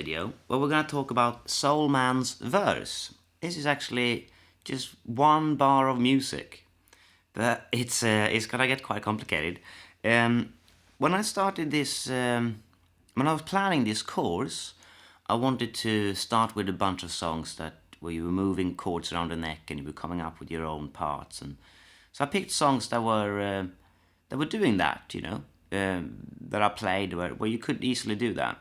video where we're going to talk about Soul Man's verse. This is actually just one bar of music, but it's going to get quite complicated. When I started this, when I was planning this course, I wanted to start with a bunch of songs where you were moving chords around the neck and you were coming up with your own parts, and so I picked songs that were doing that, that I played where you could easily do that.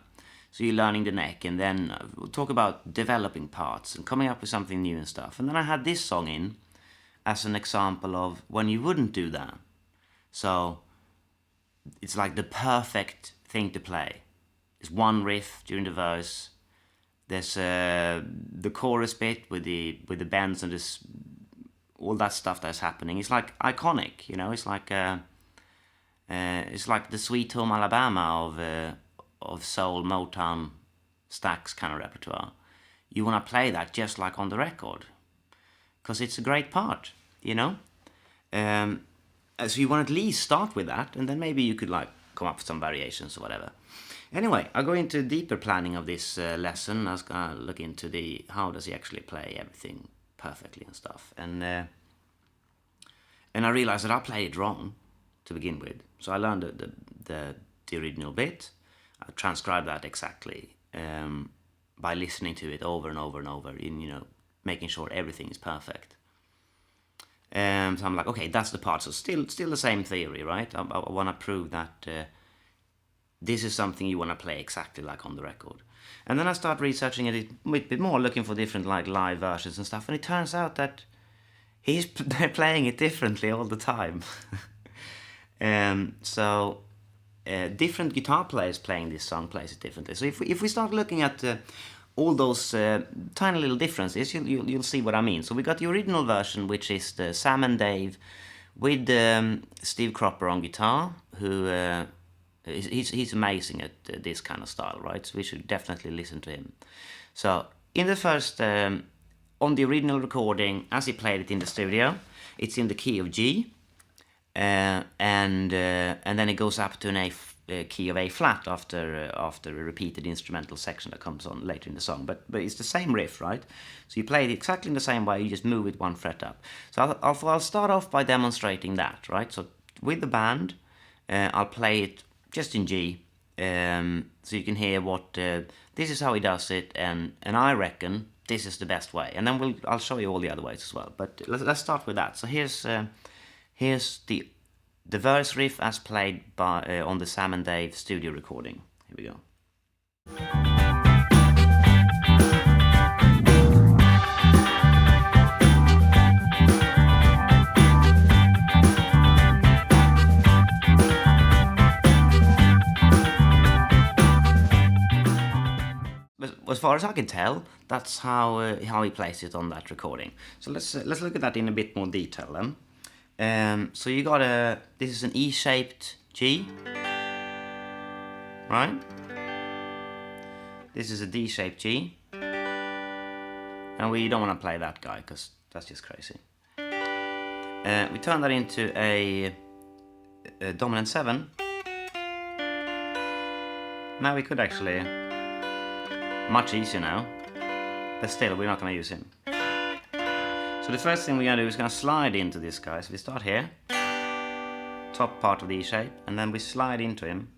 So you're learning the neck, and then we'll talk about developing parts and coming up with something new and stuff. And then I had this song in as an example of when you wouldn't do that. So it's like the perfect thing to play. It's one riff during the verse. There's the chorus bit with the bends and this, all that stuff that's happening. It's like iconic, It's like the Sweet Home Alabama of soul, Motown, Stax kind of repertoire. You want to play that just like on the record, because it's a great part, So you want to at least start with that, and then maybe you could come up with some variations or whatever. Anyway, I'll go into deeper planning of this lesson. I was going to look into how does he actually play everything perfectly and stuff. And I realized that I played it wrong to begin with. So I learned the original bit. I transcribed that exactly by listening to it over and over and over, making sure everything is perfect. So I'm like, okay, that's the part. So still the same theory, right? I want to prove that this is something you want to play exactly like on the record. And then I start researching it a bit more, looking for different live versions and stuff. And it turns out that he's playing it differently all the time. Different guitar players playing this song plays it differently. So if we start looking at all those tiny little differences, you'll see what I mean. So we got the original version, which is the Sam and Dave with Steve Cropper on guitar, who he's amazing at this kind of style, right? So we should definitely listen to him. So in the first, on the original recording, as he played it in the studio, it's in the key of G. And then it goes up to an key of A flat after a repeated instrumental section that comes on later in the song. But it's the same riff, right? So you play it exactly in the same way. You just move it one fret up. So I'll start off by demonstrating that, right? So with the band, I'll play it just in G, so you can hear what this is how he does it, and I reckon this is the best way. And then I'll show you all the other ways as well. But let's start with that. So here's the verse riff as played by on the Sam and Dave studio recording. Here we go. As far as I can tell, that's how he plays it on that recording. So let's look at that in a bit more detail then. So you got this is an E-shaped G, right? This is a D-shaped G, and we don't want to play that guy because that's just crazy. We turn that into a dominant 7. Now we could actually, much easier now, but still we're not going to use him. So the first thing we're going to do is going to slide into this guy. So we start here, top part of the E shape, and then we slide into him.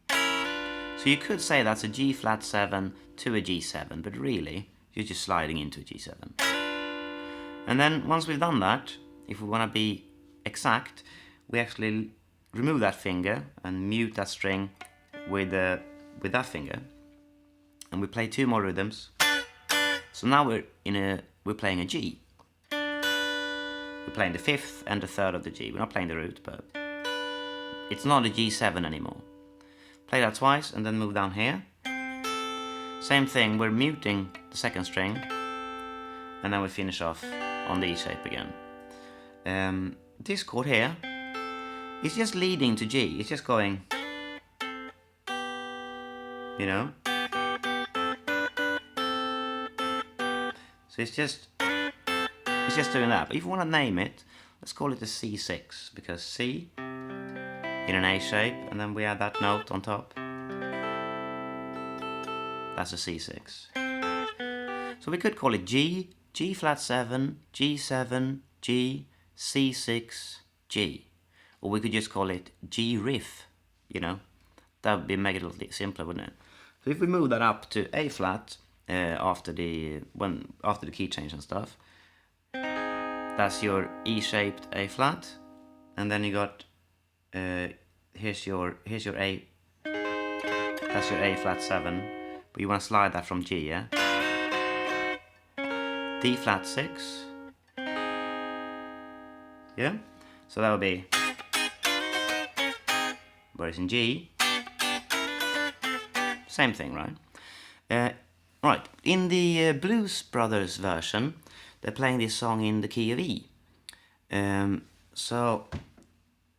So you could say that's a G flat 7 to a G7, but really you're just sliding into a G7. And then once we've done that, if we want to be exact, we actually remove that finger and mute that string with that finger, and we play 2 more rhythms. So now we're playing a G. We're playing the 5th and the 3rd of the G. We're not playing the root, but it's not a G7 anymore. Play that twice and then move down here. Same thing, we're muting the 2nd string, and then we finish off on the E shape again. This chord here is just leading to G. It's just going, So it's just doing that. But if you want to name it, let's call it a C6, because C in an A shape, and then we add that note on top. as a C6. So we could call it G, G flat 7, G7, G, C6, G. Or we could just call it G riff, you know. That would be make it a little simpler, wouldn't it? So if we move that up to A flat after the key change and stuff, that's your E-shaped A flat, and then you got here's your A. That's your A flat 7, but you want to slide that from G, yeah? D flat 6, yeah? So that would be, whereas in G, same thing, right? Right, in the Blues Brothers version, they're playing this song in the key of E. So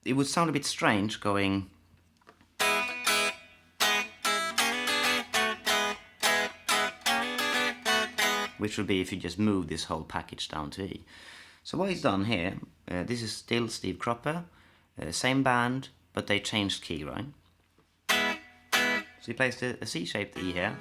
it would sound a bit strange going... which would be if you just move this whole package down to E. So what he's done here, this is still Steve Cropper, same band, but they changed key, right? So he plays a C-shaped E here,